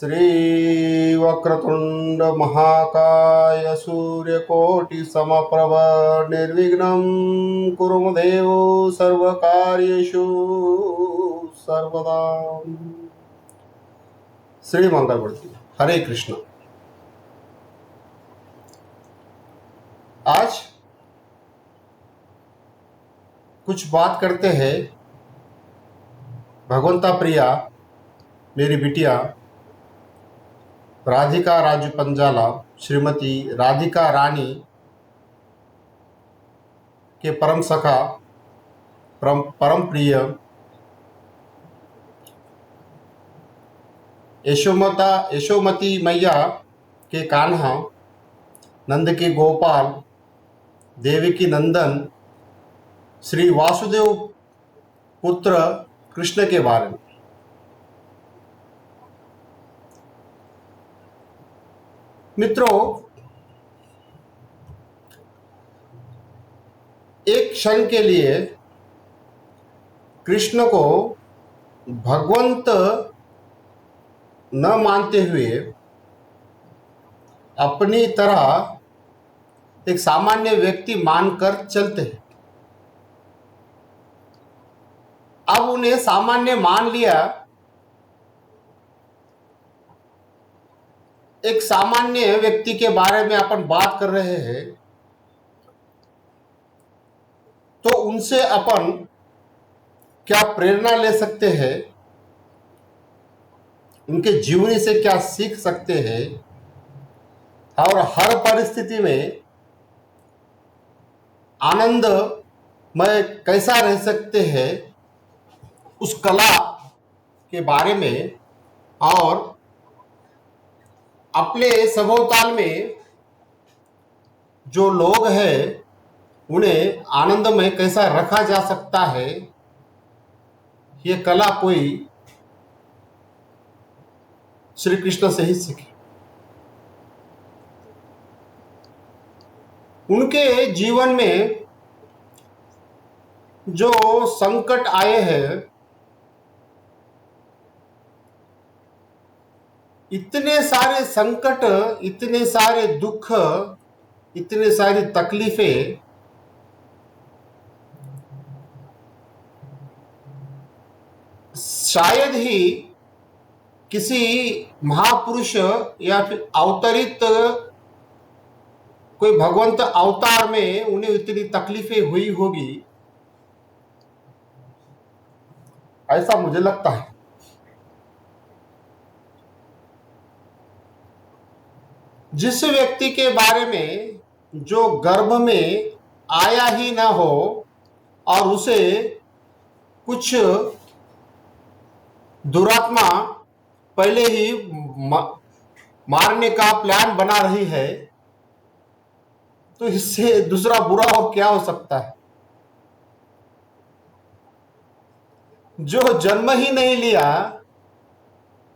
श्री वक्रतुंड महाकाय सूर्यकोटि समप्रभ निर्विघ्नं कुरु देव सर्वकार्येषु सर्वदा। श्री मंगलमूर्ति। हरे कृष्ण। आज कुछ बात करते हैं भगवंता प्रिया मेरी बिटिया राधिका राजू पंजाला श्रीमती राधिका रानी के परम सखा परम प्रिय यशोमती मैया के कान्हा, नंद के गोपाल, देवी की नंदन, श्री वासुदेव पुत्र कृष्ण के बारे में। मित्रों, एक क्षण के लिए कृष्ण को भगवंत न मानते हुए अपनी तरह एक सामान्य व्यक्ति मानकर चलते हैं। अब उन्हें सामान्य मान लिया, एक सामान्य व्यक्ति के बारे में अपन बात कर रहे हैं, तो उनसे अपन क्या प्रेरणा ले सकते हैं, उनके जीवनी से क्या सीख सकते हैं और हर परिस्थिति में आनंदमय कैसा रह सकते हैं, उस कला के बारे में और अपने सभोताल में जो लोग हैं उन्हें आनंदमय कैसा रखा जा सकता है, ये कला कोई श्री कृष्ण से ही सीखे। उनके जीवन में जो संकट आए हैं, इतने सारे संकट, इतने सारे दुख, इतने सारी तकलीफें शायद ही किसी महापुरुष या फिर अवतरित कोई भगवंत अवतार में उन्हें इतनी तकलीफें हुई होगी, ऐसा मुझे लगता है। जिस व्यक्ति के बारे में जो गर्भ में आया ही ना हो और उसे कुछ दुरात्मा पहले ही मारने का प्लान बना रही है, तो इससे दूसरा बुरा और क्या हो सकता है। जो जन्म ही नहीं लिया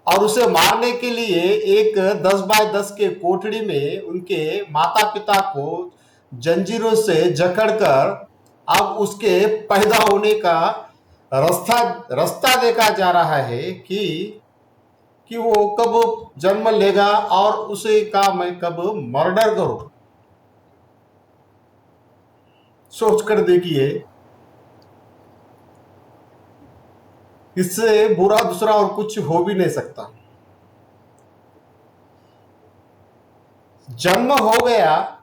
और उसे मारने के लिए एक 10 बाय 10 के कोठड़ी में उनके माता पिता को जंजीरों से जकड़कर अब उसके पैदा होने का रास्ता देखा जा रहा है कि वो कब जन्म लेगा और उसे का मैं कब मर्डर करूं। सोच कर देखिए, इससे बुरा दूसरा और कुछ हो भी नहीं सकता। जन्म हो गया,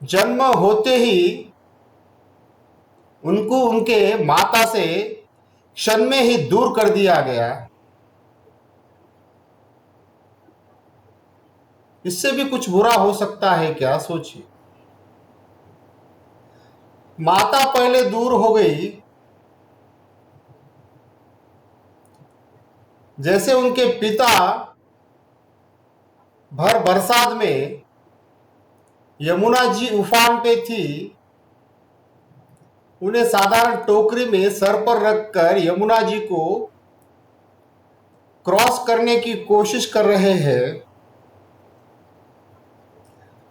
जन्म होते ही उनको उनके माता से क्षण में ही दूर कर दिया गया। इससे भी कुछ बुरा हो सकता है क्या, सोचिए। माता पहले दूर हो गई, जैसे उनके पिता भर बरसात में यमुना जी उफान पे थी, उन्हें साधारण टोकरी में सर पर रखकर यमुना जी को क्रॉस करने की कोशिश कर रहे हैं।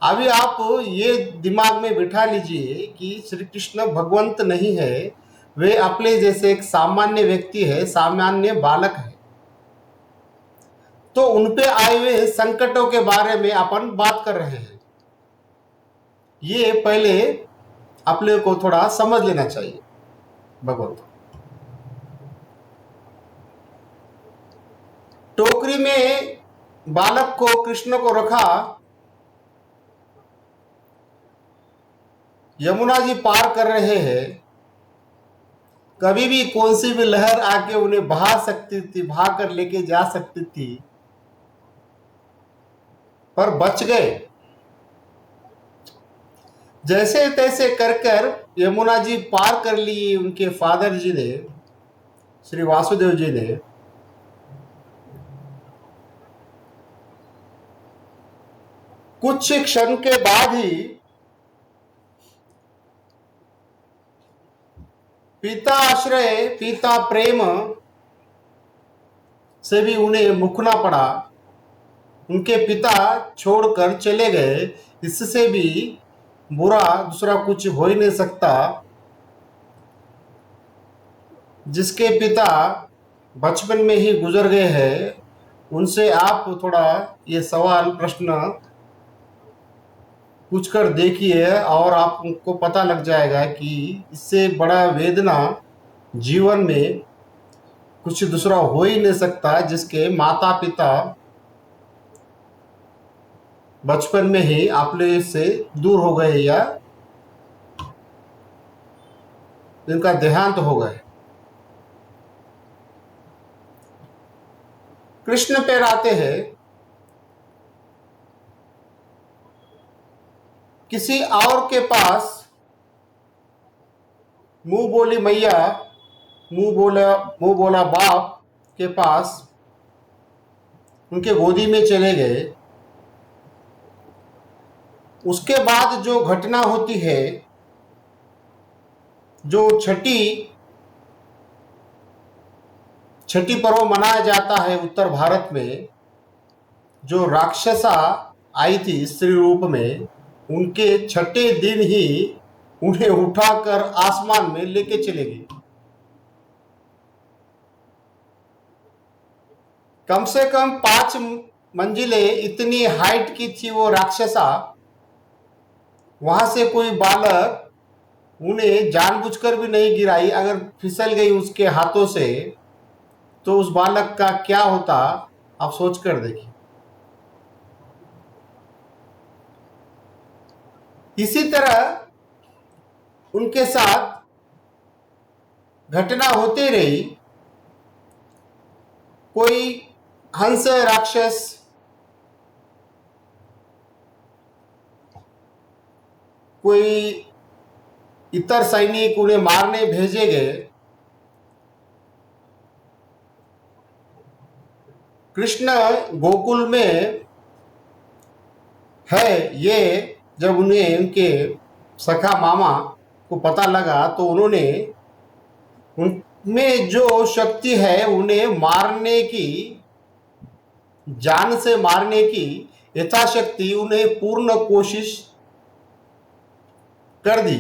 अभी आप ये दिमाग में बिठा लीजिए कि श्री कृष्ण भगवंत नहीं है, वे अपने जैसे एक सामान्य व्यक्ति है, सामान्य बालक है। तो उनपे आए हुए संकटों के बारे में अपन बात कर रहे हैं। ये पहले अपने को थोड़ा समझ लेना चाहिए। भगवत टोकरी में बालक को कृष्ण को रखा, यमुना जी पार कर रहे हैं। कभी भी कौन सी भी लहर आके उन्हें बहा सकती थी, बहा कर लेके जा सकती थी, पर बच गए। जैसे तैसे कर कर यमुना जी पार कर ली उनके फादर जी ने, श्री वासुदेव जी ने। कुछ क्षण के बाद ही पिता आश्रय पिता प्रेम से भी उन्हें मुकना पड़ा। उनके पिता छोड़कर चले गए, इससे भी बुरा दूसरा कुछ हो ही नहीं सकता। जिसके पिता बचपन में ही गुजर गए हैं, उनसे आप थोड़ा ये सवाल प्रश्न पूछ कर देखिए और आपको पता लग जाएगा कि इससे बड़ा वेदना जीवन में कुछ दूसरा हो ही नहीं सकता, जिसके माता पिता बचपन में ही आपने से दूर हो गए या जिनका देहांत हो गए। कृष्ण पर आते हैं। किसी और के पास मुंह बोली मैया, मुंह बोला बाप के पास उनके गोदी में चले गए। उसके बाद जो घटना होती है, जो छठी पर्व मनाया जाता है उत्तर भारत में, जो राक्षसा आई थी स्त्री रूप में, उनके छठे दिन ही उन्हें उठाकर आसमान में लेके चले गई। कम से कम 5 मंजिलें इतनी हाइट की थी वो राक्षसा। वहां से कोई बालक उन्हें जानबूझकर भी नहीं गिराई। अगर फिसल गई उसके हाथों से तो उस बालक का क्या होता, आप सोच कर देखिए। इसी तरह उनके साथ घटना होती रही। कोई हंस राक्षस, कोई इतर सैनिक उन्हें मारने भेजे गए। कृष्ण गोकुल में है ये जब उन्हें उनके सखा मामा को पता लगा, तो उन्होंने उनमें जो शक्ति है उन्हें मारने की, जान से मारने की यथाशक्ति उन्हें पूर्ण कोशिश कर दी।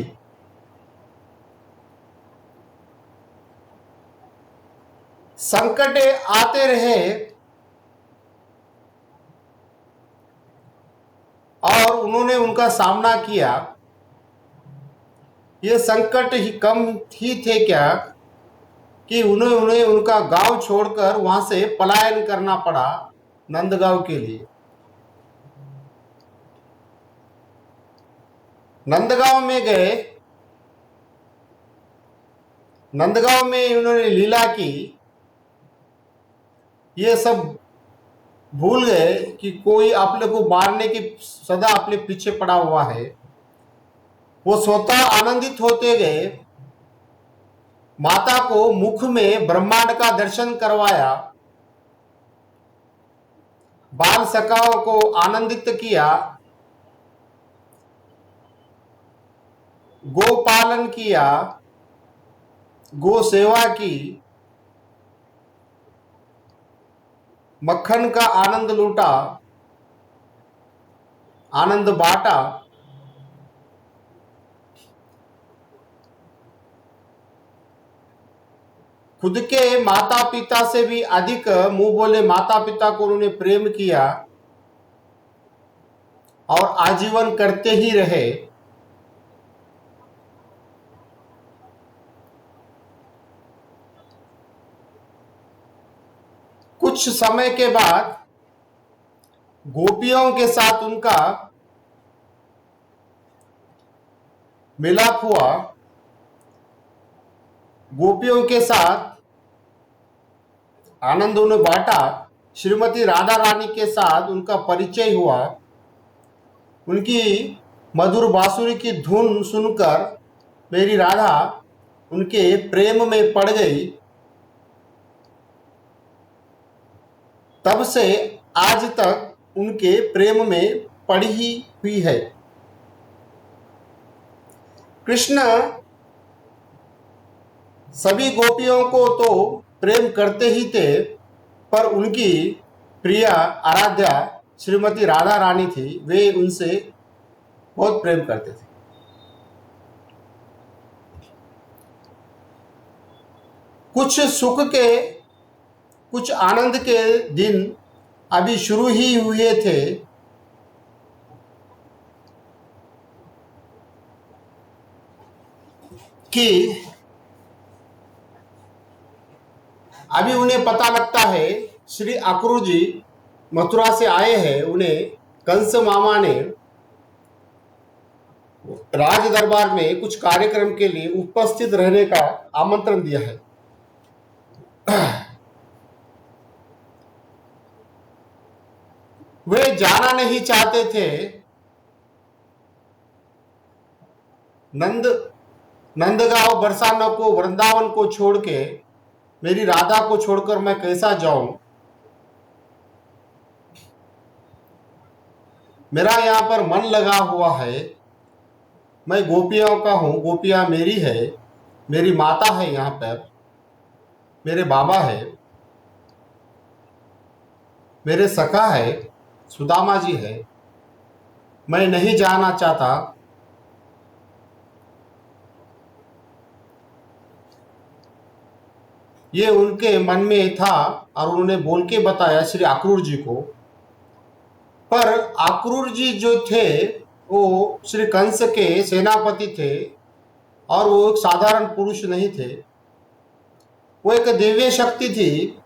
संकट आते रहे और उन्होंने उनका सामना किया। ये संकट ही कम ही थे क्या कि उन्हें उनका गांव छोड़कर वहां से पलायन करना पड़ा नंदगांव के लिए। नंदगांव में गए। नंदगांव में उन्होंने लीला की। ये सब भूल गए कि कोई अपने को मारने की सदा अपने पीछे पड़ा हुआ है। वो स्वतः आनंदित होते गए। माता को मुख में ब्रह्मांड का दर्शन करवाया, बाल सखाओं को आनंदित किया, गो पालन किया, गो सेवा की, मक्खन का आनंद लूटा, आनंद बांटा। खुद के माता पिता से भी अधिक मुंह बोले माता पिता को उन्होंने प्रेम किया और आजीवन करते ही रहे। कुछ समय के बाद गोपियों के साथ उनका मिलाप हुआ। गोपियों के साथ आनंद उन्हें बांटा। श्रीमती राधा रानी के साथ उनका परिचय हुआ। उनकी मधुर बांसुरी की धुन सुनकर मेरी राधा उनके प्रेम में पड़ गई। तब से आज तक उनके प्रेम में पड़ी ही हुई है। कृष्ण सभी गोपियों को तो प्रेम करते ही थे, पर उनकी प्रिय आराध्या श्रीमती राधा रानी थी, वे उनसे बहुत प्रेम करते थे। कुछ सुख के, कुछ आनंद के दिन अभी शुरू ही हुए थे कि अभी उन्हें पता लगता है श्री अक्रूर जी मथुरा से आए हैं। उन्हें कंस मामा ने राज दरबार में कुछ कार्यक्रम के लिए उपस्थित रहने का आमंत्रण दिया है। वे जाना नहीं चाहते थे। नंदगांव बरसाना को, वृंदावन को छोड़ के, मेरी राधा को छोड़कर मैं कैसा जाऊं। मेरा यहाँ पर मन लगा हुआ है। मैं गोपियों का हूं, गोपियां मेरी है, मेरी माता है, यहाँ पर मेरे बाबा है, मेरे सखा है, सुदामा जी है। मैं नहीं जाना चाहता। ये उनके मन में था और उन्होंने बोल के बताया श्री अक्रूर जी को। पर अक्रूर जी जो थे वो श्री कंस के सेनापति थे और वो एक साधारण पुरुष नहीं थे। वो एक दिव्य शक्ति थी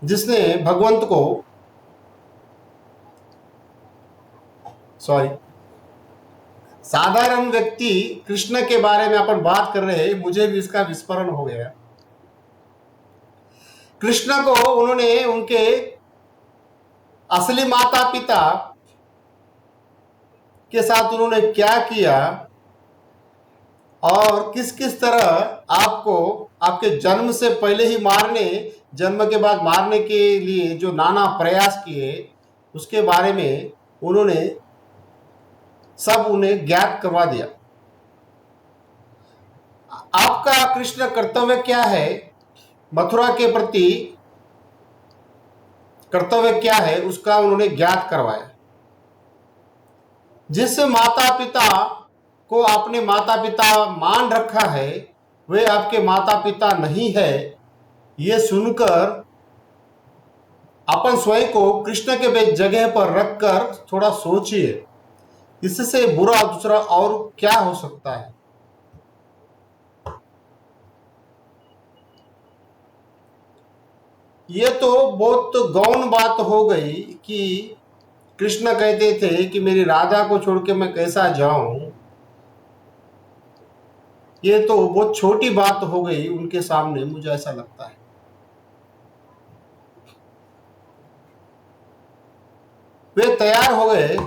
जिसने भगवंत को, सॉरी, साधारण व्यक्ति कृष्ण के बारे में अपन बात कर रहे हैं, मुझे भी इसका विस्मरण हो गया। कृष्ण को उन्होंने उनके असली माता पिता के साथ उन्होंने क्या किया और किस किस तरह आपको आपके जन्म से पहले ही मारने, जन्म के बाद मारने के लिए जो नाना प्रयास किए, उसके बारे में उन्होंने सब उन्हें ज्ञात करवा दिया। आपका कृष्ण कर्तव्य क्या है, मथुरा के प्रति कर्तव्य क्या है, उसका उन्होंने ज्ञात करवाया। जिस माता पिता को आपने माता पिता मान रखा है वे आपके माता पिता नहीं है, ये सुनकर अपन स्वयं को कृष्ण के जगह पर रखकर थोड़ा सोचिए, इससे बुरा दूसरा और क्या हो सकता है। ये तो बहुत गौण बात हो गई कि कृष्ण कहते थे कि मेरी राधा को छोड़ के मैं कैसा जाऊं। ये तो बहुत छोटी बात हो गई उनके सामने, मुझे ऐसा लगता है। वे तैयार हो गए।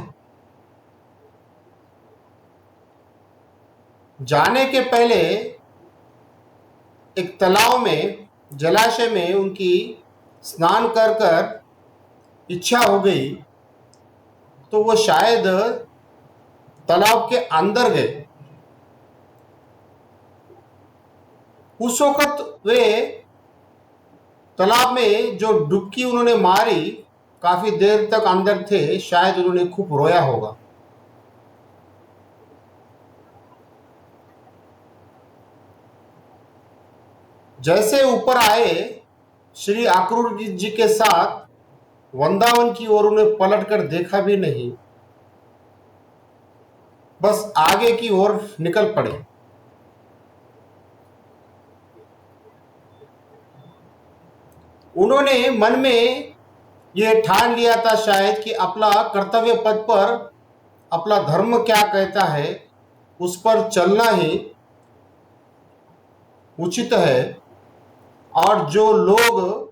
जाने के पहले एक तालाब में, जलाशय में उनकी स्नान कर कर इच्छा हो गई, तो वो शायद तालाब के अंदर गए। उस वक्त वे तालाब में जो डुबकी उन्होंने मारी, काफी देर तक अंदर थे, शायद उन्होंने खूब रोया होगा। जैसे ऊपर आए, श्री अक्रूर जी के साथ वृंदावन की ओर उन्हें पलटकर देखा भी नहीं, बस आगे की ओर निकल पड़े। उन्होंने मन में यह ठान लिया था शायद कि अपना कर्तव्य पथ पर अपना धर्म क्या कहता है उस पर चलना ही उचित है, और जो लोग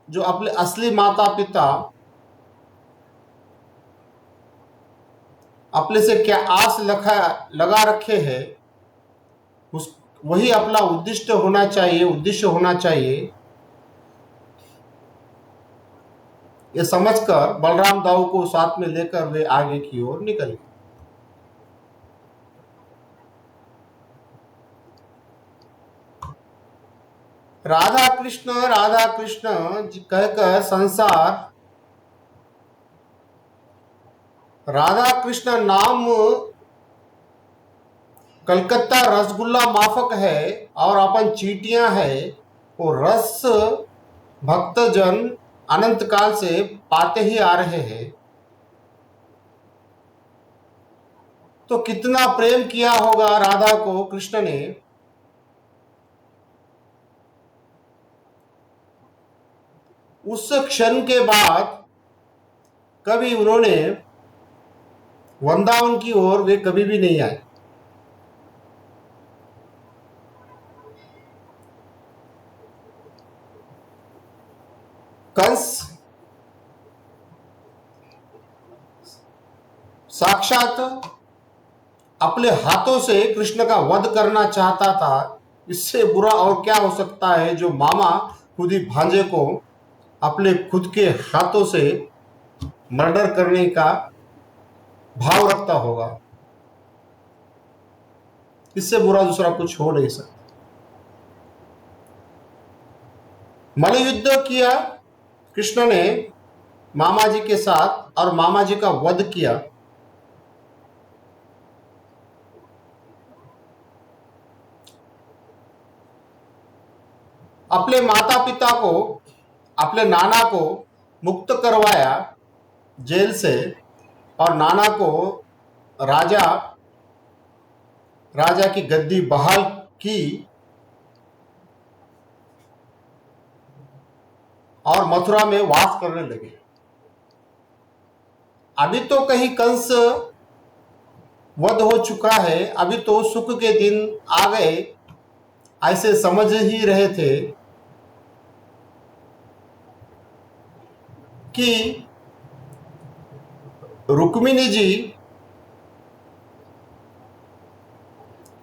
जो अपने असली माता पिता अपने से क्या आस लगा रखे हैं, उस वही अपना उद्देश्य होना चाहिए। ये समझकर बलराम दाऊ को साथ में लेकर वे आगे की ओर निकल गए। राधा कृष्ण कहकर संसार राधा कृष्ण नाम कलकत्ता रसगुल्ला माफक है और अपन चीटियां है, वो रस भक्तजन अनंत काल से पाते ही आ रहे हैं। तो कितना प्रेम किया होगा राधा को कृष्ण ने। उस क्षण के बाद कभी उन्होंने वृंदावन की ओर वे कभी भी नहीं आए। कंस साक्षात अपने हाथों से कृष्ण का वध करना चाहता था। इससे बुरा और क्या हो सकता है जो मामा खुद ही भांजे को अपने खुद के हाथों से मर्डर करने का भाव रखता होगा। इससे बुरा दूसरा कुछ हो नहीं सकता। मल्लयुद्ध किया कृष्ण ने मामा जी के साथ और मामा जी का वध किया। अपने माता पिता को, अपने नाना को मुक्त करवाया जेल से, और नाना को राजा राजा की गद्दी बहाल की, और मथुरा में वास करने लगे। अभी तो कहीं कंस वध हो चुका है, अभी तो सुख के दिन आ गए ऐसे समझ ही रहे थे कि रुक्मिणी जी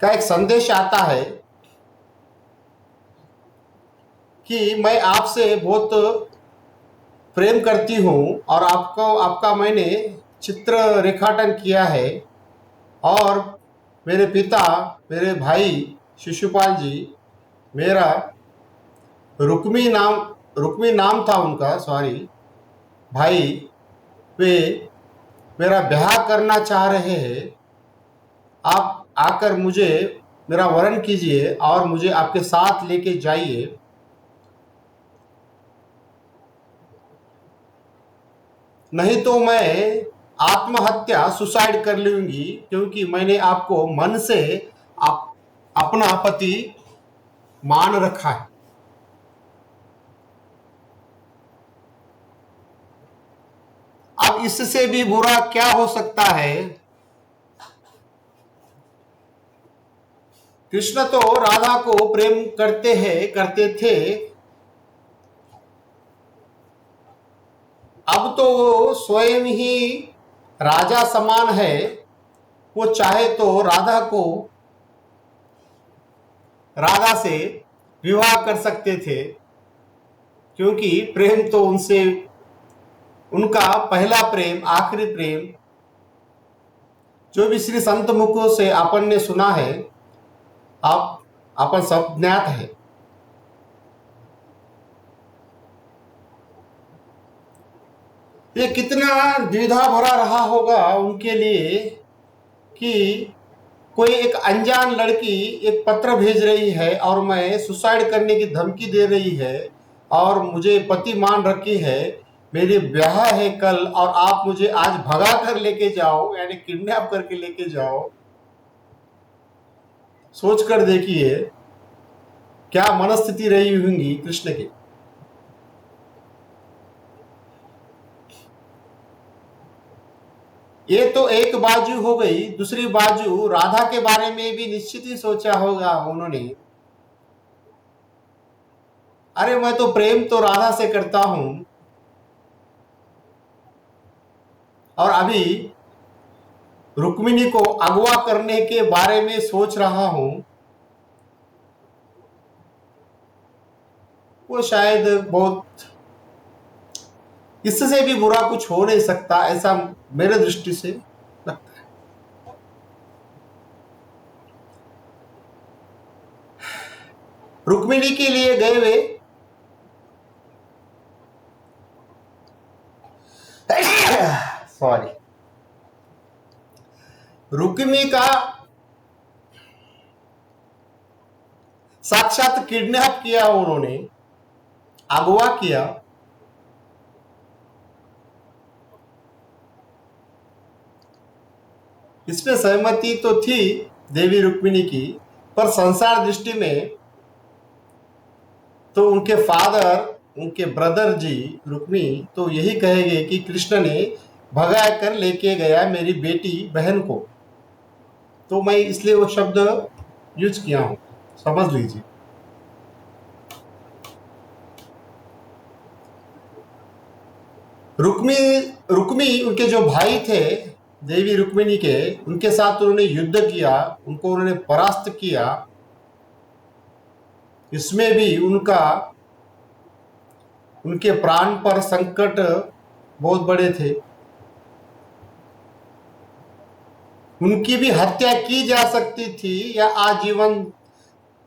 का एक संदेश आता है कि मैं आपसे बहुत प्रेम करती हूँ और आपका मैंने चित्र रेखाटन किया है, और मेरे पिता, मेरे भाई शिशुपाल जी, मेरा रुक्मी नाम था उनका, सॉरी, भाई, वे मेरा ब्याह करना चाह रहे हैं। आप आकर मुझे मेरा वरण कीजिए और मुझे आपके साथ लेके जाइए, नहीं तो मैं आत्महत्या सुसाइड कर लूंगी, क्योंकि मैंने आपको मन से अपना पति मान रखा है। अब इससे भी बुरा क्या हो सकता है। कृष्ण तो राधा को प्रेम करते थे। अब तो वो स्वयं ही राजा समान है। वो चाहे तो राधा से विवाह कर सकते थे, क्योंकि प्रेम तो उनसे, उनका पहला प्रेम, आखिरी प्रेम, जो भी श्री संत मुखों से अपन ने सुना है, आप अपन सब ज्ञात है। ये कितना द्विधा भरा रहा होगा उनके लिए कि कोई एक अनजान लड़की एक पत्र भेज रही है और मैं सुसाइड करने की धमकी दे रही है और मुझे पति मान रखी है, मेरी ब्याह है कल और आप मुझे आज भगा कर लेके जाओ, यानी किडनैप करके लेके जाओ। सोच कर देखिए क्या मनस्थिति रही होंगी कृष्ण की। ये तो एक बाजू हो गई, दूसरी बाजू राधा के बारे में भी निश्चित ही सोचा होगा उन्होंने। अरे मैं तो प्रेम तो राधा से करता हूं और अभी रुक्मिणी को अगवा करने के बारे में सोच रहा हूं, वो शायद बहुत, इससे भी बुरा कुछ हो नहीं सकता, ऐसा मेरे दृष्टि से लगता है। रुक्मिणी के लिए गए वे सॉरी, रुक्मिणी का साक्षात किडनैप किया उन्होंने, अगवा किया। इसमें सहमति तो थी देवी रुक्मिणी की, पर संसार दृष्टि में तो उनके फादर, उनके ब्रदर जी रुक्मिणी तो यही कहेंगे कि कृष्ण ने भगा कर लेके गया मेरी बेटी बहन को। तो मैं इसलिए वो शब्द यूज किया हूं, समझ लीजिए। रुक्मी उनके जो भाई थे देवी रुक्मिणी के, उनके साथ उन्होंने युद्ध किया, उनको उन्होंने परास्त किया। इसमें भी उनके प्राण पर संकट बहुत बड़े थे। उनकी भी हत्या की जा सकती थी या आजीवन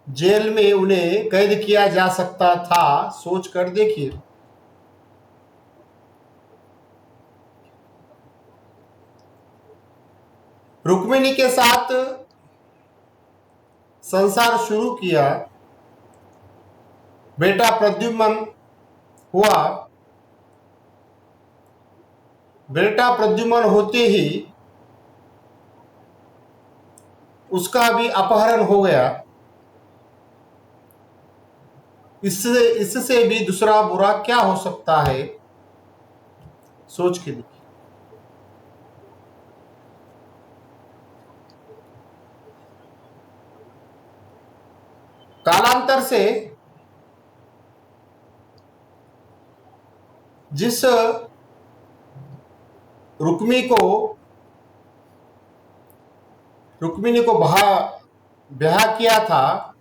जेल में उन्हें कैद किया जा सकता था। सोच कर देखिए। रुक्मिणी के साथ संसार शुरू किया, बेटा प्रद्युम्न हुआ। बेटा प्रद्युम्न होते ही उसका भी अपहरण हो गया। इससे भी दूसरा बुरा क्या हो सकता है, सोच के देखिए। कालांतर से जिस रुक्मिणी को ब्याह किया था,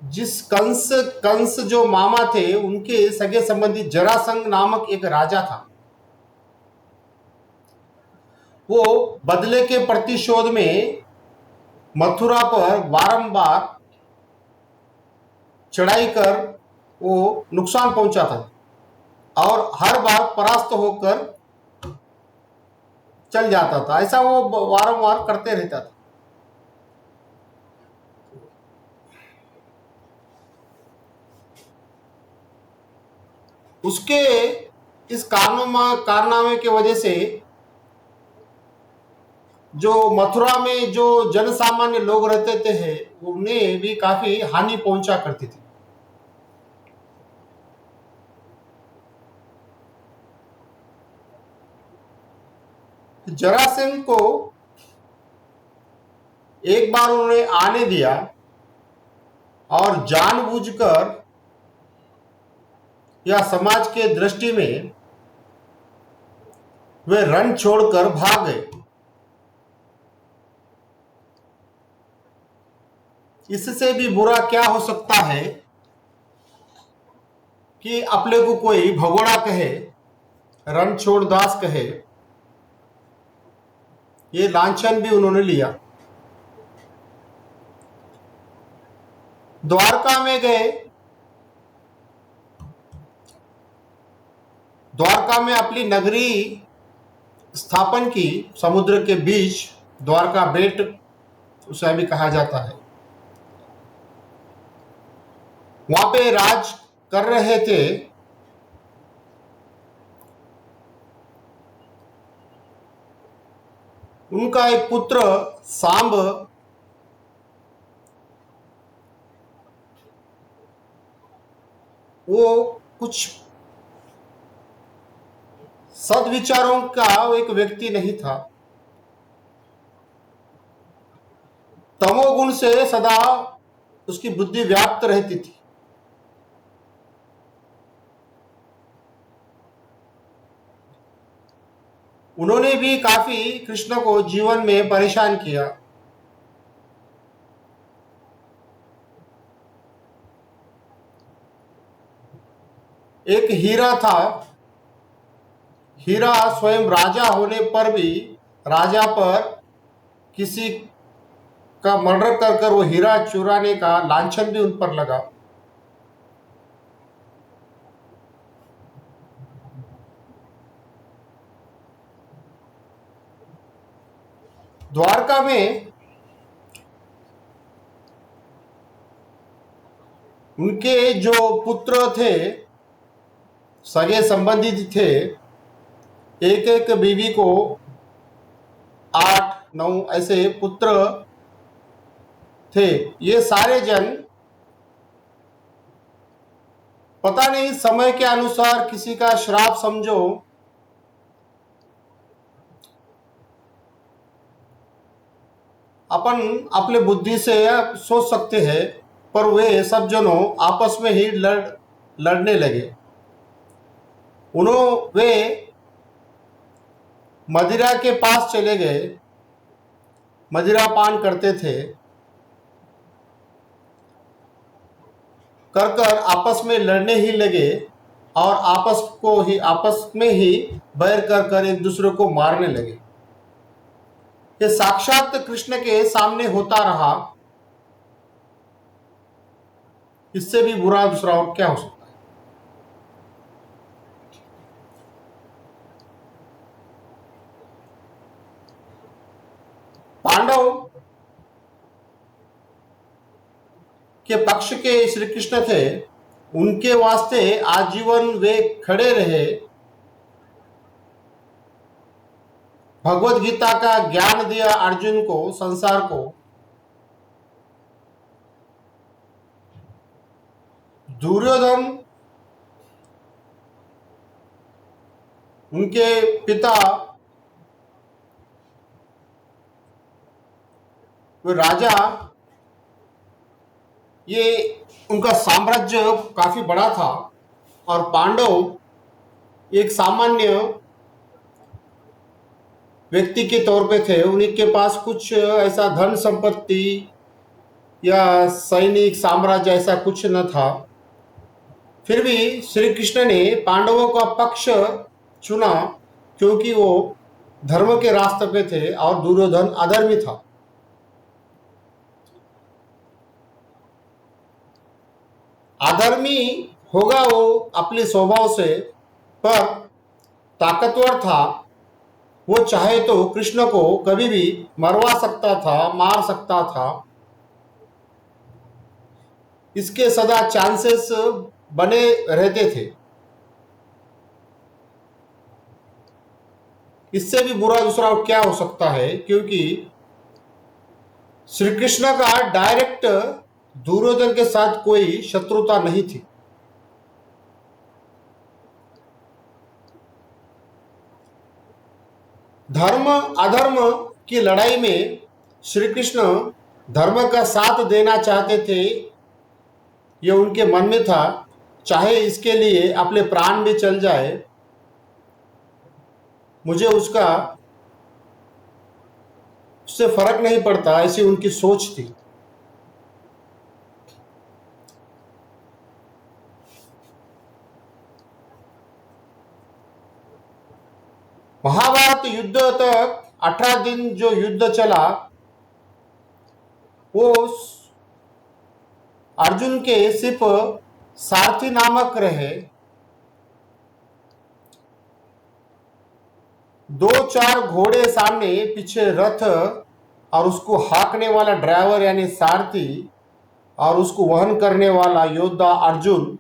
जिस कंस जो मामा थे, उनके सगे संबंधी जरासंध नामक एक राजा था। वो बदले के प्रतिशोध में मथुरा पर बारंबार चढ़ाई कर वो नुकसान पहुंचा था और हर बार परास्त होकर चल जाता था। ऐसा वो वारंवार करते रहता था। उसके इस कारनामे की वजह से जो मथुरा में जो जन सामान्य लोग रहते थे, उन्हें भी काफी हानि पहुंचा करती थी। जरासंध को एक बार उन्होंने आने दिया और जानबूझकर या समाज के दृष्टि में वे रण छोड़कर भाग गए। इससे भी बुरा क्या हो सकता है कि अपने को कोई भगोड़ा कहे, रण छोड़ दास कहे। ये लांछन भी उन्होंने लिया। द्वारका में गए, द्वारका में अपनी नगरी स्थापन की समुद्र के बीच, द्वारका बेट उसे भी कहा जाता है। वहां पे राज कर रहे थे उनका एक पुत्र सांब। वो कुछ सद्विचारों का एक व्यक्ति नहीं था। तमोगुण से सदा उसकी बुद्धि व्याप्त रहती थी। उन्होंने भी काफी कृष्ण को जीवन में परेशान किया। एक हीरा था। हीरा स्वयं राजा होने पर भी राजा पर किसी का मर्डर कर कर वो हीरा चुराने का लांछन भी उन पर लगा। द्वारका में उनके जो पुत्र थे, सगे संबंधी थे, एक एक बीवी को 8-9 ऐसे पुत्र थे। ये सारे जन पता नहीं समय के अनुसार किसी का श्राप समझो, अपन अपने बुद्धि से सोच सकते हैं, पर वे सब जनों आपस में ही लड़ने लगे। वे मदिरा के पास चले गए, मदिरा पान करते थे, कर कर आपस में लड़ने ही लगे और आपस में ही बैर कर कर एक दूसरे को मारने लगे। ये साक्षात कृष्ण के सामने होता रहा। इससे भी बुरा दूसरा और क्या हो सकता है। पांडव के पक्ष के श्री कृष्ण थे। उनके वास्ते आजीवन वे खड़े रहे। भगवत गीता का ज्ञान दिया अर्जुन को, संसार को। दुर्योधन उनके पिता वे राजा, ये उनका साम्राज्य काफी बड़ा था और पांडव एक सामान्य व्यक्ति के तौर पे थे। उनके पास कुछ ऐसा धन संपत्ति या सैनिक साम्राज्य ऐसा कुछ न था। फिर भी श्री कृष्ण ने पांडवों का पक्ष चुना, क्योंकि वो धर्म के रास्ते पे थे और दुर्योधन अधर्मी था। अधर्मी होगा वो अपने स्वभाव से, पर ताकतवर था। वो चाहे तो कृष्ण को कभी भी मरवा सकता था, मार सकता था। इसके सदा चांसेस बने रहते थे। इससे भी बुरा दूसरा क्या हो सकता है, क्योंकि श्री कृष्ण का डायरेक्ट दुर्योधन के साथ कोई शत्रुता नहीं थी। धर्म अधर्म की लड़ाई में श्री कृष्ण धर्म का साथ देना चाहते थे। ये उनके मन में था, चाहे इसके लिए अपने प्राण भी चल जाए, मुझे उससे फर्क नहीं पड़ता। ऐसी उनकी सोच थी। महाभारत युद्ध तक 18 दिन जो युद्ध चला, वो अर्जुन के सिर्फ सारथी नामक रहे। दो चार घोड़े सामने, पीछे रथ, और उसको हाँकने वाला ड्राइवर यानी सारथी, और उसको वहन करने वाला योद्धा अर्जुन।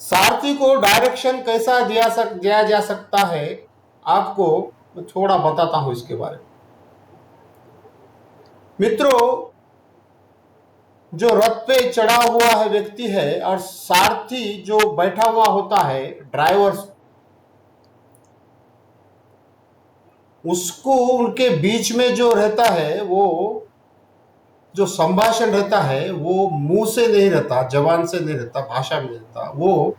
सारथी को डायरेक्शन कैसा दिया जा सकता है, आपको मैं थोड़ा बताता हूं इसके बारे में। मित्रों, जो रथ पे चढ़ा हुआ है व्यक्ति है, और सारथी जो बैठा हुआ होता है, ड्राइवर, उसको उनके बीच में जो रहता है, वो जो संभाषण रहता है वो मुंह से नहीं रहता, जबान से नहीं रहता, भाषा में नहीं रहता, वो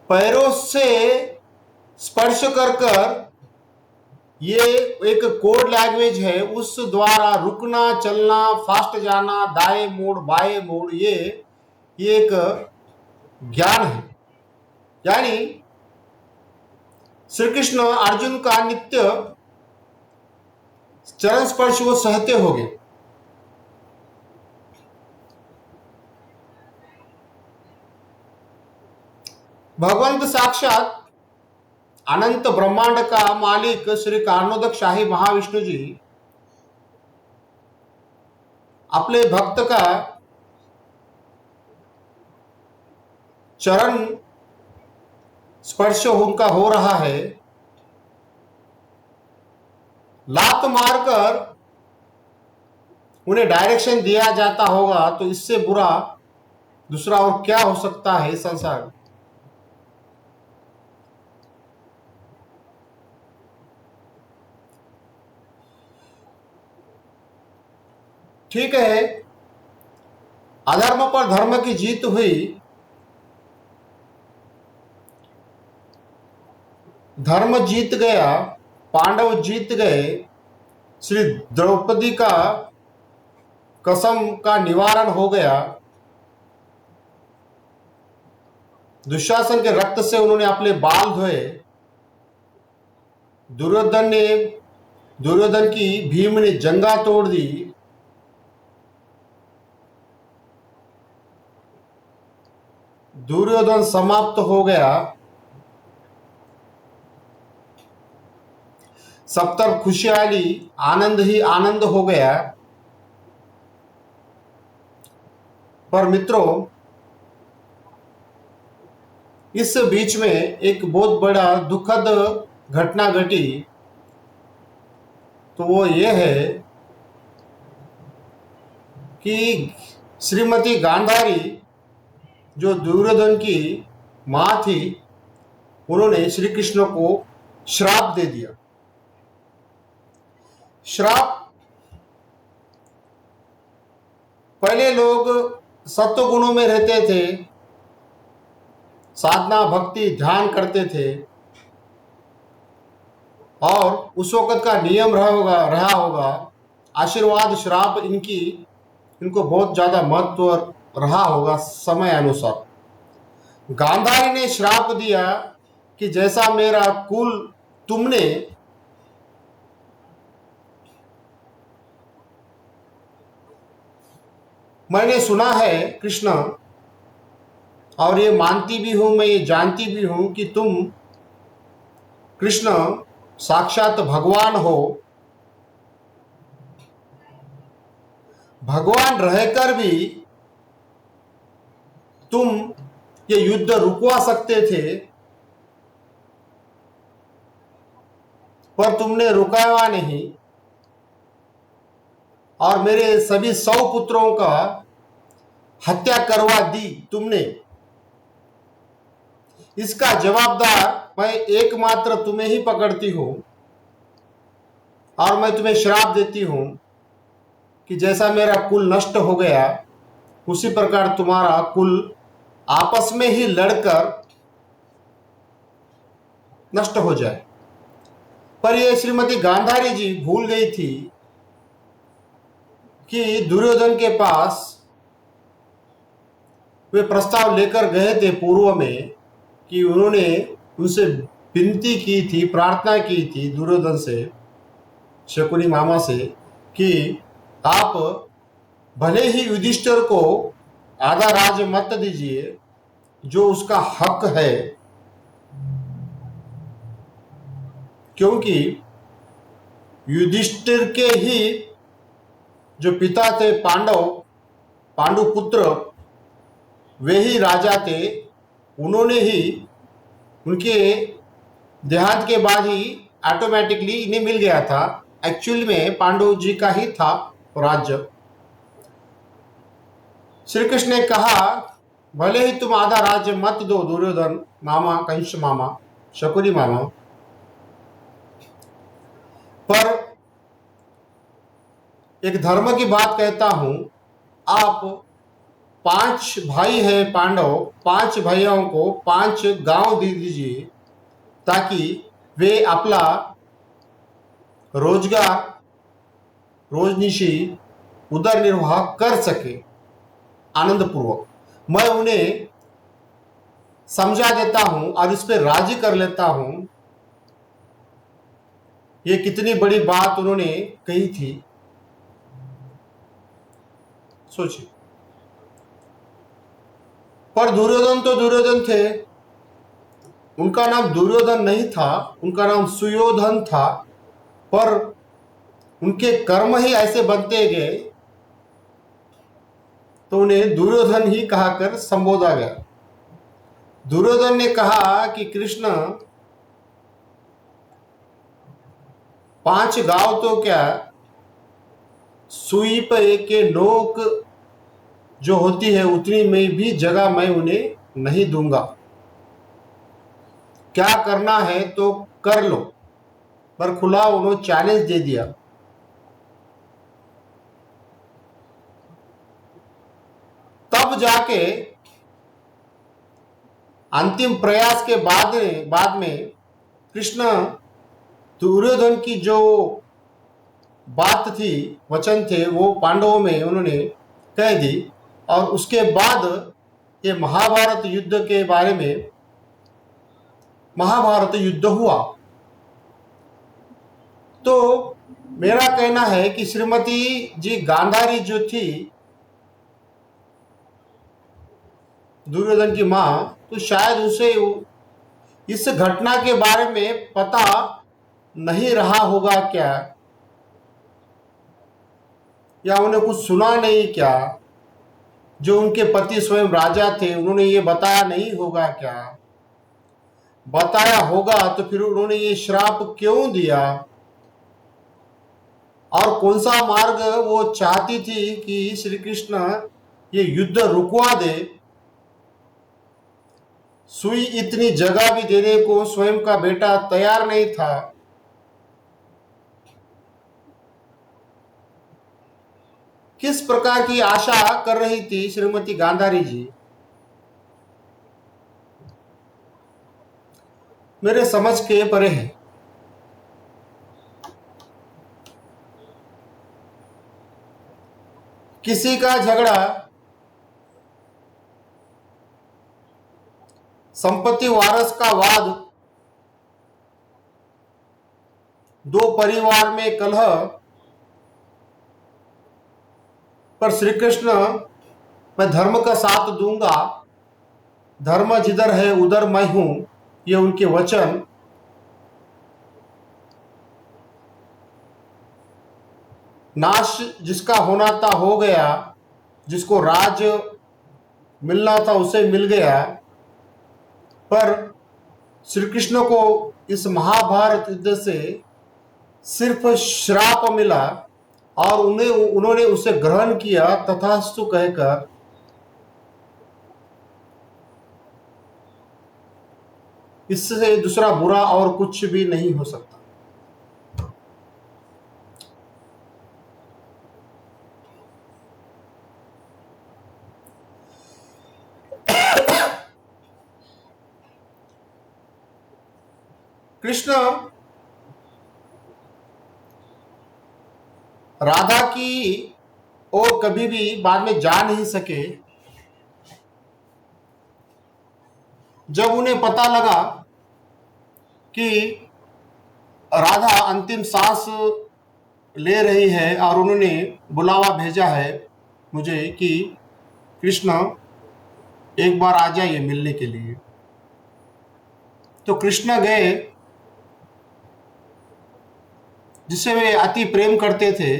पैरों से स्पर्श कर कर, ये एक कोड लैंग्वेज है, उस द्वारा रुकना, चलना, फास्ट जाना, दाएं मोड़, बाएं मोड़, ये एक ज्ञान है। यानी श्री कृष्ण अर्जुन का नित्य चरण स्पर्श वो सहते होंगे। भगवंत साक्षात अनंत ब्रह्मांड का मालिक श्री कारणोदक शाही महाविष्णु जी अपने भक्त का चरण स्पर्श उनका हो रहा है, लात मारकर उन्हें डायरेक्शन दिया जाता होगा, तो इससे बुरा दूसरा और क्या हो सकता है संसार में। ठीक है, अधर्म पर धर्म की जीत हुई, धर्म जीत गया, पांडव जीत गए, श्री द्रौपदी का कसम का निवारण हो गया, दुशासन के रक्त से उन्होंने अपने बाल धोए, दुर्योधन की भीम ने जंगा तोड़ दी, दुर्योधन समाप्त हो गया, सब तरफ खुशहाली, आनंद ही आनंद हो गया। पर मित्रों, इस बीच में एक बहुत बड़ा दुखद घटना घटी, तो वो ये है कि श्रीमती गांधारी, जो दुर्योधन की मां थी, उन्होंने श्री कृष्ण को श्राप दे दिया। श्राप, पहले लोग सत्व गुणों में रहते थे, साधना भक्ति ध्यान करते थे, और उस वक्त का नियम रहा होगा, आशीर्वाद श्राप इनको बहुत ज्यादा महत्व रहा होगा समय अनुसार। गांधारी ने श्राप दिया कि जैसा मेरा कुल तुमने मैंने सुना है कृष्ण, और ये मानती भी हूं, मैं ये जानती भी हूं कि तुम कृष्ण साक्षात भगवान हो, भगवान रहकर भी तुम ये युद्ध रुकवा सकते थे, पर तुमने रुकाया नहीं, और मेरे सभी 100 पुत्रों का हत्या करवा दी तुमने। इसका जवाबदार मैं एकमात्र तुम्हें ही पकड़ती हूं, और मैं तुम्हें श्राप देती हूं कि जैसा मेरा कुल नष्ट हो गया, उसी प्रकार तुम्हारा कुल आपस में ही लड़कर नष्ट हो जाए। पर यह श्रीमती गांधारी जी भूल गई थी कि दुर्योधन के पास वे प्रस्ताव लेकर गए थे पूर्व में, कि उन्होंने उनसे विनती की थी, प्रार्थना की थी दुर्योधन से, शकुनी मामा से, कि आप भले ही युधिष्ठिर को आधा राज्य मत दीजिए, जो उसका हक है, क्योंकि युधिष्ठिर के ही जो पिता थे पांडु पुत्र, वे ही राजा थे। उन्होंने ही, उनके देहांत के बाद ही ऑटोमेटिकली इन्हें मिल गया था। एक्चुअली में पांडु जी का ही था राज्य। श्री कृष्ण ने कहा, भले ही तुम आधा राज्य मत दो दुर्योधन मामा, कंस मामा, शकुनी मामा, पर एक धर्म की बात कहता हूं, आप 5 भाई हैं पांडव, 5 भाइयों को 5 गांव दे दीजिए, ताकि वे अपना रोजगार, रोजनिशी उदर निर्वाह कर सके आनंद पूर्वक। मैं उन्हें समझा देता हूं और इस पर राजी कर लेता हूं। ये कितनी बड़ी बात उन्होंने कही थी, सोचिए। पर दुर्योधन तो दुर्योधन थे। उनका नाम दुर्योधन नहीं था, उनका नाम सुयोधन था। पर उनके कर्म ही ऐसे बनते गए तो उन्हें दुर्योधन ही कहाकर संबोधा गया। दुर्योधन ने कहा कि कृष्ण, 5 गांव तो क्या, सुई पे के नोक जो होती है उतनी में भी जगह मैं उन्हें नहीं दूंगा। क्या करना है तो कर लो। पर खुला उन्होंने चैलेंज दे दिया। तब जाके अंतिम प्रयास के बाद में कृष्ण दुर्योधन की जो बात थी, वचन थे, वो पांडवों में उन्होंने कह दी। और उसके बाद ये महाभारत युद्ध के बारे में महाभारत युद्ध हुआ। तो मेरा कहना है कि श्रीमती जी गांधारी जो थी दुर्योधन की मां, तो शायद उसे इस घटना के बारे में पता नहीं रहा होगा क्या, या उन्हें कुछ सुना नहीं क्या। जो उनके पति स्वयं राजा थे, उन्होंने ये बताया नहीं होगा क्या। बताया होगा तो फिर उन्होंने ये श्राप क्यों दिया, और कौन सा मार्ग वो चाहती थी कि श्री कृष्ण ये युद्ध रुकवा दे। सुई इतनी जगह भी देने को स्वयं का बेटा तैयार नहीं था। किस प्रकार की आशा कर रही थी श्रीमती गांधारी जी, मेरे समझ के परे है। किसी का झगड़ा, संपत्ति वारस का वाद, 2 परिवार में कलह, पर श्री कृष्ण, मैं धर्म का साथ दूंगा, धर्म जिधर है उधर मैं हूं, ये उनके वचन। नाश जिसका होना था हो गया, जिसको राज मिलना था उसे मिल गया। पर श्री कृष्ण को इस महाभारत युद्ध से सिर्फ श्राप मिला, और उन्होंने उसे ग्रहण किया तथास्तु कहकर। इससे दूसरा बुरा और कुछ भी नहीं हो सकता। कृष्ण राधा की ओर कभी भी बाद में जा नहीं सके। जब उन्हें पता लगा कि राधा अंतिम सांस ले रही है और उन्होंने बुलावा भेजा है मुझे कि कृष्ण एक बार आ जाइए मिलने के लिए, तो कृष्ण गए। जिसे वे अति प्रेम करते थे,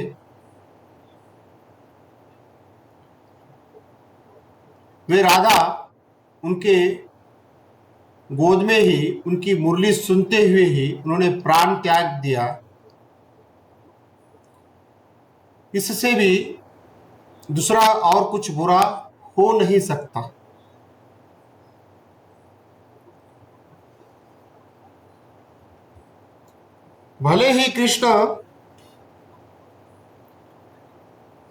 वे राधा उनके गोद में ही उनकी मुरली सुनते हुए ही उन्होंने प्राण त्याग दिया। इससे भी दूसरा और कुछ बुरा हो नहीं सकता। भले ही कृष्ण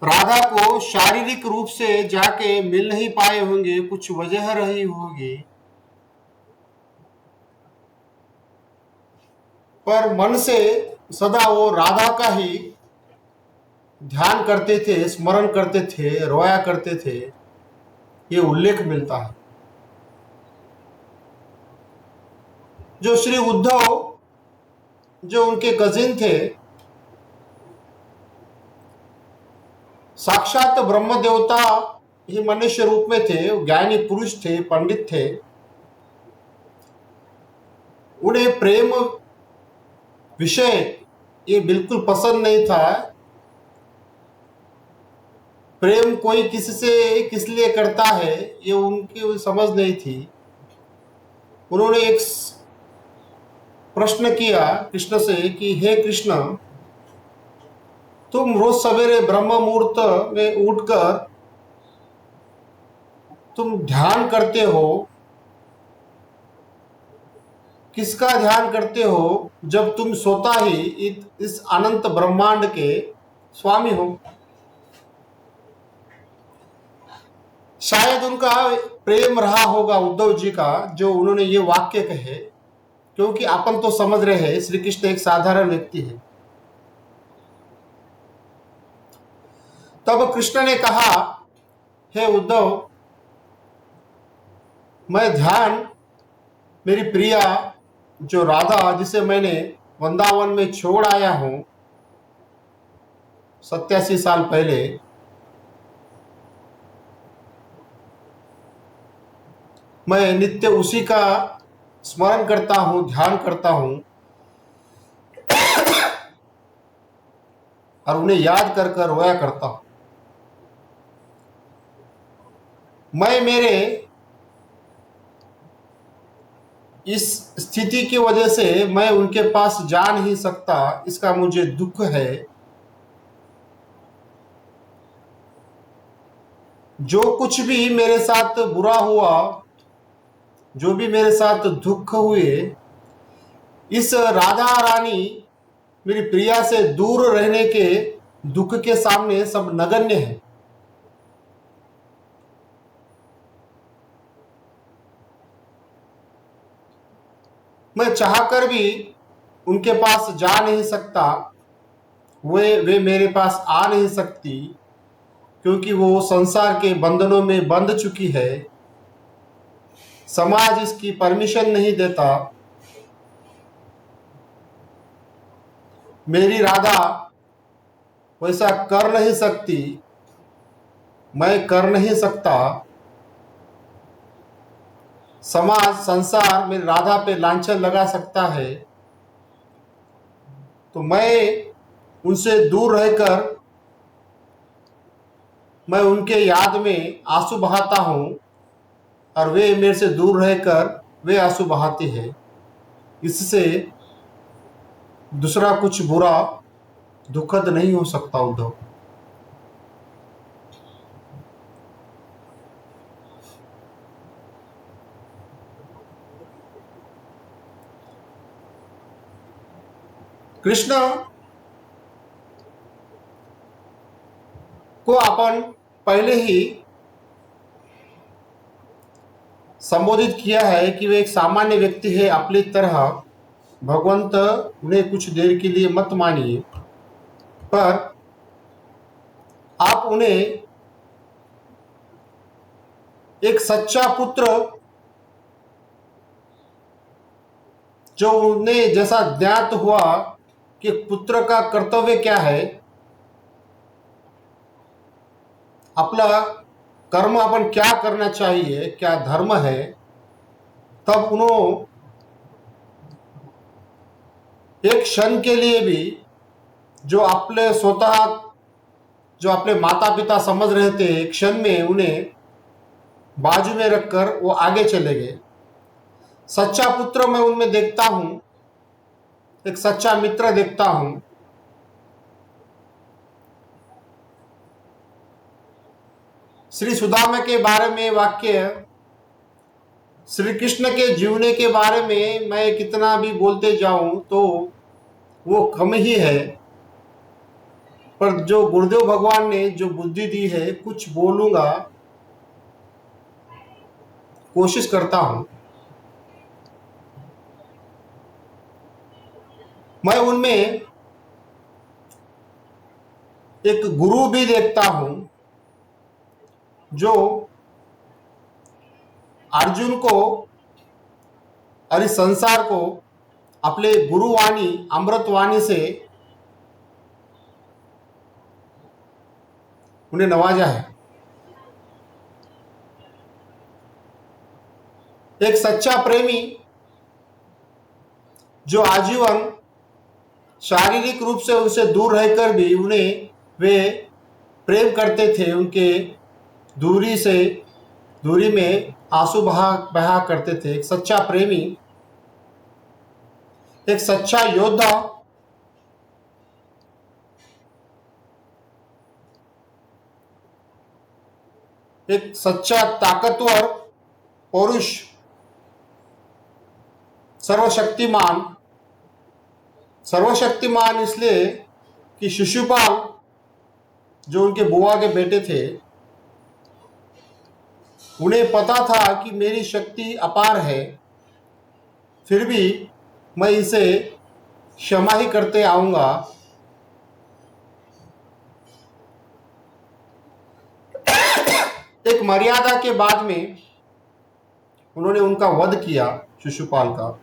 राधा को शारीरिक रूप से जाके मिल नहीं पाए होंगे, कुछ वजह रही होगी, पर मन से सदा वो राधा का ही ध्यान करते थे, स्मरण करते थे, रोया करते थे, ये उल्लेख मिलता है। जो श्री उद्धव, जो उनके कजिन थे, साक्षात ब्रह्म देवता ही मनुष्य रूप में थे, ज्ञानी पुरुष थे, पंडित थे। उन्हें प्रेम विषय ये बिल्कुल पसंद नहीं था। प्रेम कोई किससे किस लिए करता है ये उनकी समझ नहीं थी। उन्होंने एक प्रश्न किया कृष्ण से कि हे कृष्ण, तुम रोज सवेरे ब्रह्म मुहूर्त में उठकर तुम ध्यान करते हो, किसका ध्यान करते हो जब तुम सोता ही इस अनंत ब्रह्मांड के स्वामी हो। शायद उनका प्रेम रहा होगा उद्धव जी का, जो उन्होंने ये वाक्य कहे, क्योंकि अपन तो समझ रहे हैं श्री कृष्ण एक साधारण व्यक्ति है। तब कृष्ण ने कहा, हे उद्धव, मैं ध्यान मेरी प्रिया जो राधा, जिसे मैंने वृंदावन में छोड़ आया हूं 87 साल पहले, मैं नित्य उसी का स्मरण करता हूं, ध्यान करता हूं, और उन्हें याद कर कर रोया करता हूं। मैं मेरे इस स्थिति की वजह से मैं उनके पास जा नहीं सकता, इसका मुझे दुख है। जो कुछ भी मेरे साथ बुरा हुआ, जो भी मेरे साथ दुख हुए, इस राधा रानी मेरी प्रिया से दूर रहने के दुख के सामने सब नगण्य है। मैं चाहकर भी उनके पास जा नहीं सकता, वे मेरे पास आ नहीं सकती, क्योंकि वो संसार के बंधनों में बंध चुकी है। समाज इसकी परमिशन नहीं देता। मेरी राधा वैसा कर नहीं सकती, मैं कर नहीं सकता। समाज, संसार मेरी राधा पे लांछन लगा सकता है, तो मैं उनसे दूर रहकर मैं उनके याद में आंसू बहाता हूं, और वे मेरे से दूर रहकर वे आंसू बहाते हैं। इससे दूसरा कुछ बुरा दुखद नहीं हो सकता उद्धव। कृष्ण को अपन पहले ही संबोधित किया है कि वे एक सामान्य व्यक्ति है अपनी तरह। भगवंत उन्हें कुछ देर के लिए मत मानिए, पर आप उन्हें एक सच्चा पुत्र, जो उन्हें जैसा ज्ञात हुआ कि पुत्र का कर्तव्य क्या है, अपना कर्म अपन क्या करना चाहिए, क्या धर्म है, तब उन्होंने एक क्षण के लिए भी जो अपने स्वतः जो अपने माता पिता समझ रहे थे, एक क्षण में उन्हें बाजू में रखकर वो आगे चले गए। सच्चा पुत्र मैं उनमें देखता हूं, एक सच्चा मित्र देखता हूं। श्री सुदामा के बारे में वाक्य, श्री कृष्ण के जीवने के बारे में मैं कितना भी बोलते जाऊं तो वो कम ही है, पर जो गुरुदेव भगवान ने जो बुद्धि दी है, कुछ बोलूंगा, कोशिश करता हूं। मैं उनमें एक गुरु भी देखता हूं, जो अर्जुन को और इस संसार को अपने गुरुवाणी अमृतवाणी से उन्हें नवाजा है। एक सच्चा प्रेमी जो आजीवन शारीरिक रूप से उनसे दूर रहकर भी उन्हें वे प्रेम करते थे, उनके दूरी में आंसू बहा बहा करते थे। एक सच्चा प्रेमी, एक सच्चा योद्धा, एक सच्चा ताकतवर पुरुष, सर्वशक्तिमान। सर्वशक्तिमान इसलिए कि शिशुपाल जो उनके बुआ के बेटे थे, उन्हें पता था कि मेरी शक्ति अपार है, फिर भी मैं इसे क्षमा ही करते आऊंगा। एक मर्यादा के बाद में उन्होंने उनका वध किया, शिशुपाल का।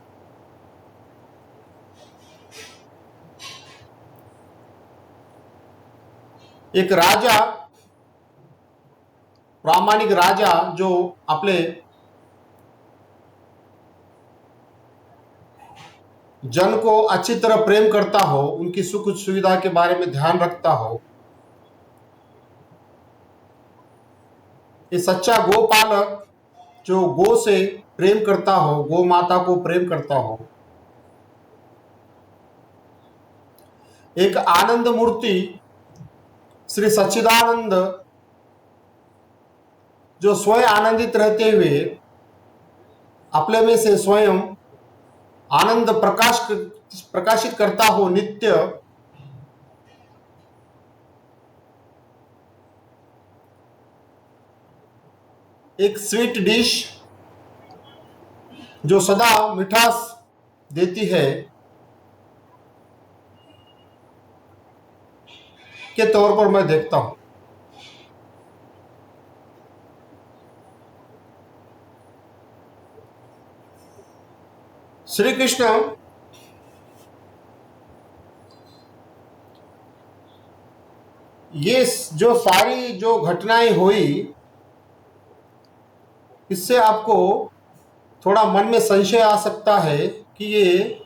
एक राजा, प्रामाणिक राजा जो अपने जन को अच्छी तरह प्रेम करता हो, उनकी सुख सुविधा के बारे में ध्यान रखता हो, ये सच्चा गोपालक जो गो से प्रेम करता हो, गो माता को प्रेम करता हो, एक आनंद मूर्ति श्री सच्चिदानंद जो स्वयं आनंदित रहते हुए अपने में से स्वयं आनंद प्रकाशित करता हो नित्य। एक स्वीट डिश जो सदा मिठास देती है के तौर पर मैं देखता हूं। श्री कृष्ण ये जो सारी जो घटनाएं हुई, इससे आपको थोड़ा मन में संशय आ सकता है कि ये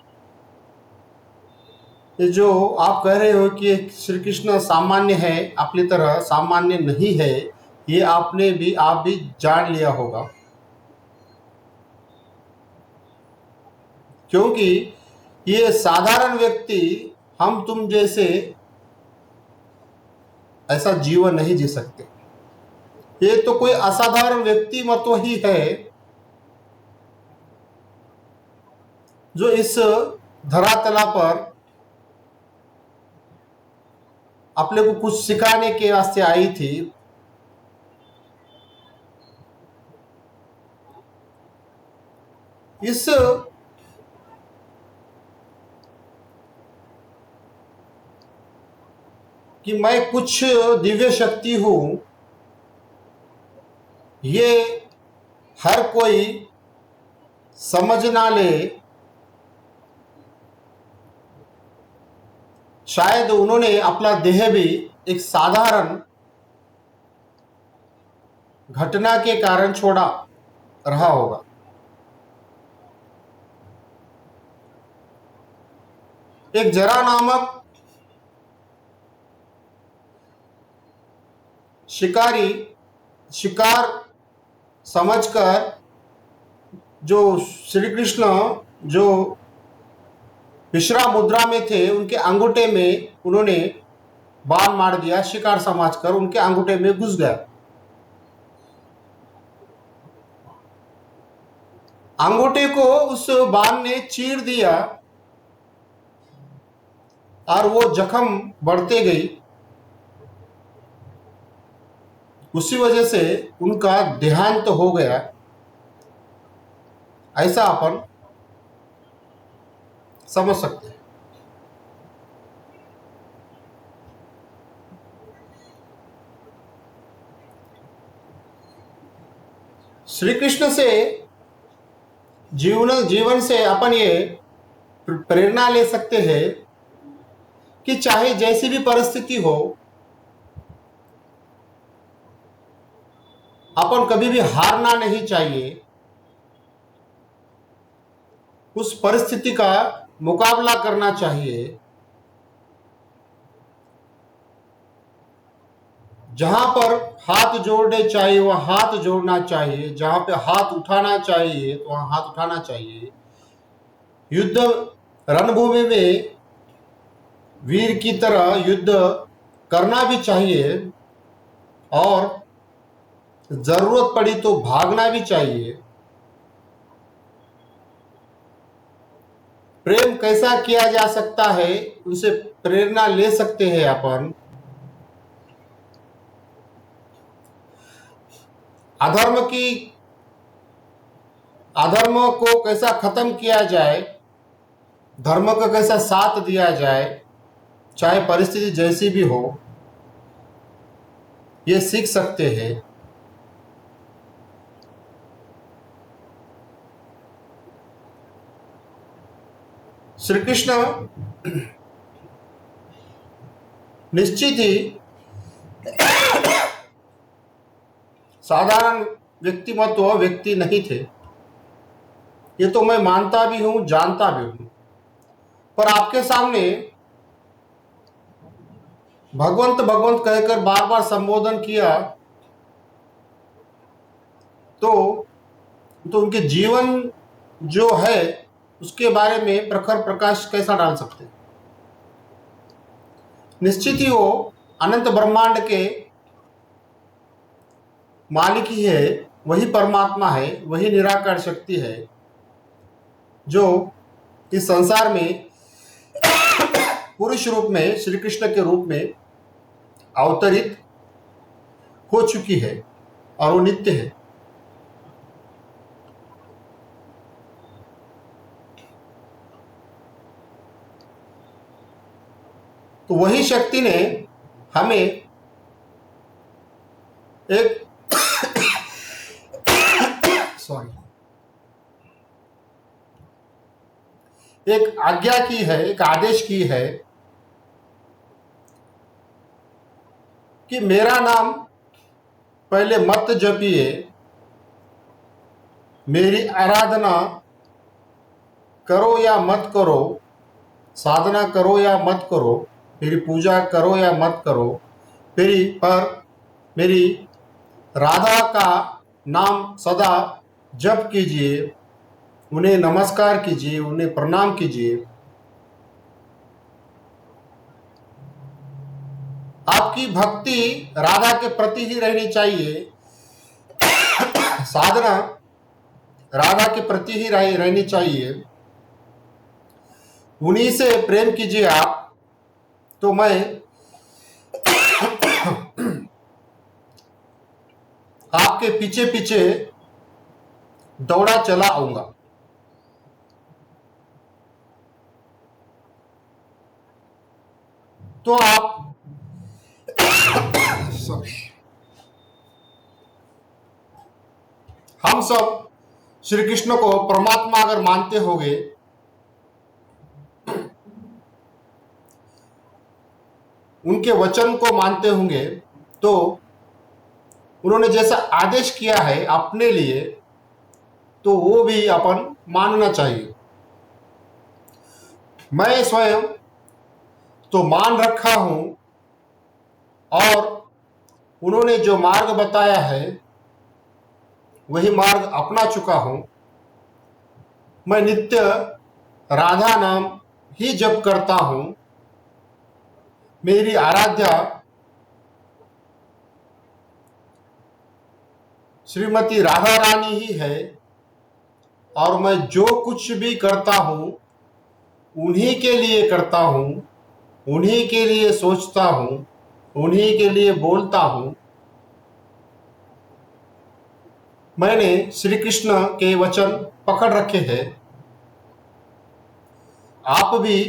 जो आप कह रहे हो कि श्री कृष्ण सामान्य है, अपनी तरह सामान्य नहीं है, ये आप भी जान लिया होगा, क्योंकि ये साधारण व्यक्ति हम तुम जैसे ऐसा जीवन नहीं जी सकते। ये तो कोई असाधारण व्यक्ति मत ही है जो इस धरातला पर अपने को कुछ सिखाने के वास्ते आई थी। इस कि मैं कुछ दिव्य शक्ति हूं, ये हर कोई समझ ना ले। शायद उन्होंने अपना देह भी एक साधारण घटना के कारण छोड़ा रहा होगा। एक जरा नामक शिकारी शिकार समझकर जो श्री कृष्ण जो विश्राम मुद्रा में थे उनके अंगूठे में उन्होंने बाण मार दिया। शिकार समझकर उनके अंगूठे में घुस गया। अंगूठे को उस बाण ने चीर दिया और वो जख्म बढ़ते गई। उसी वजह से उनका देहांत हो गया। ऐसा अपन समझ सकते हैं। श्री कृष्ण से जीवन से अपन ये प्रेरणा ले सकते हैं कि चाहे जैसी भी परिस्थिति हो, अपन कभी भी हारना नहीं चाहिए। उस परिस्थिति का मुकाबला करना चाहिए। जहां पर हाथ जोड़ने चाहिए वहां हाथ जोड़ना चाहिए, जहां पे हाथ उठाना चाहिए तो वहां हाथ उठाना चाहिए। युद्ध रणभूमि में वीर की तरह युद्ध करना भी चाहिए और जरूरत पड़ी तो भागना भी चाहिए। प्रेम कैसा किया जा सकता है उनसे प्रेरणा ले सकते हैं अपन। अधर्म को कैसा खत्म किया जाए, धर्म का कैसा साथ दिया जाए, चाहे परिस्थिति जैसी भी हो, ये सीख सकते हैं। श्री कृष्ण निश्चित ही साधारण व्यक्ति नहीं थे। ये तो मैं मानता भी हूं, जानता भी हूं। पर आपके सामने भगवंत भगवंत कहकर बार बार संबोधन किया तो उनके जीवन जो है उसके बारे में प्रखर प्रकाश कैसा डाल सकते। निश्चित ही वो अनंत ब्रह्मांड के मालिक ही है, वही परमात्मा है, वही निराकार शक्ति है जो इस संसार में पुरुष रूप में श्री कृष्ण के रूप में अवतरित हो चुकी है और वो नित्य है। तो वही शक्ति ने हमें एक एक आज्ञा की है, एक आदेश की है कि मेरा नाम पहले मत जपिए, मेरी आराधना करो या मत करो, साधना करो या मत करो, मेरी पूजा करो या मत करो, मेरी राधा का नाम सदा जप कीजिए, उन्हें नमस्कार कीजिए, उन्हें प्रणाम कीजिए। आपकी भक्ति राधा के प्रति ही रहनी चाहिए, साधना राधा के प्रति ही रहनी चाहिए। उन्हीं से प्रेम कीजिए आप, तो मैं आपके पीछे पीछे दौड़ा चला आऊंगा। तो आप हम सब श्री कृष्ण को परमात्मा अगर मानते होंगे उनके वचन को मानते होंगे तो उन्होंने जैसा आदेश किया है अपने लिए तो वो भी अपन मानना चाहिए। मैं स्वयं तो मान रखा हूं और उन्होंने जो मार्ग बताया है वही मार्ग अपना चुका हूं। मैं नित्य राधा नाम ही जप करता हूं। मेरी आराध्या श्रीमती राधा रानी ही है, और मैं जो कुछ भी करता हूं उन्हीं के लिए करता हूं, उन्हीं के लिए सोचता हूं, उन्हीं के लिए बोलता हूं। मैंने श्री कृष्ण के वचन पकड़ रखे हैं। आप भी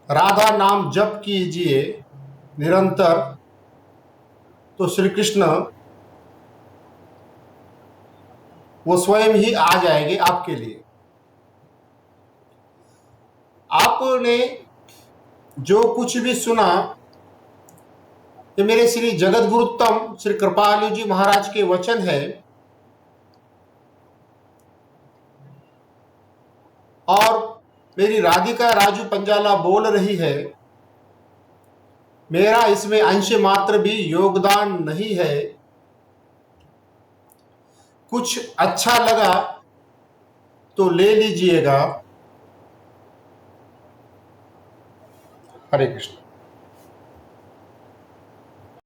राधा नाम जप कीजिए निरंतर, तो श्री कृष्ण वो स्वयं ही आ जाएंगे आपके लिए। आपने जो कुछ भी सुना, ये मेरे श्री जगत गुरुत्तम श्री कृपालु जी महाराज के वचन है, और मेरी राधिका राजू पंजाला बोल रही है। मेरा इसमें अंश मात्र भी योगदान नहीं है। कुछ अच्छा लगा तो ले लीजिएगा। हरे कृष्ण।